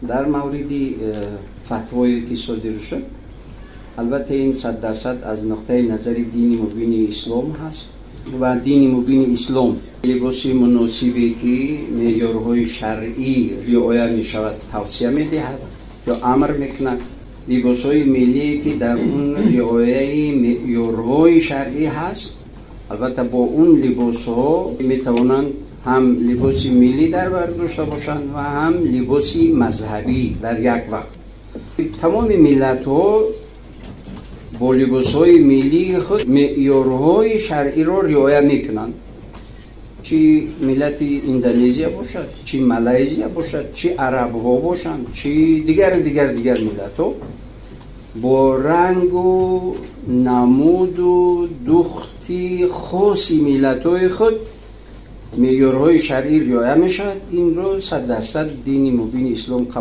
در مورد فتوایی که صادر شد، البته این 100% از نقطه نظر دین مبین اسلام هست و دین مبین اسلام لباس مناسبی که معیارهای شرعی رعایت می شود توصیه می دهد یا امر می کند. لباسهای ملی که در اون رعایت معیارهای شرعی هست، البته با اون لباس ها می توانند هم لباس ملی در بر داشته باشند و هم لباس مذهبی در یک وقت. تمام ملت ها با لباس های ملی خود معیارهای شرعی را رعایت میکنند، چی ملت اندونزیا باشد، چی مالزیا باشد، چی عرب ها باشند، چی دیگر ملت ها با رنگ و نمود و دختی خاصی ملت های خود معیارهای شرعی رعایت میشود. این رو 100% دین مبین اسلام قبول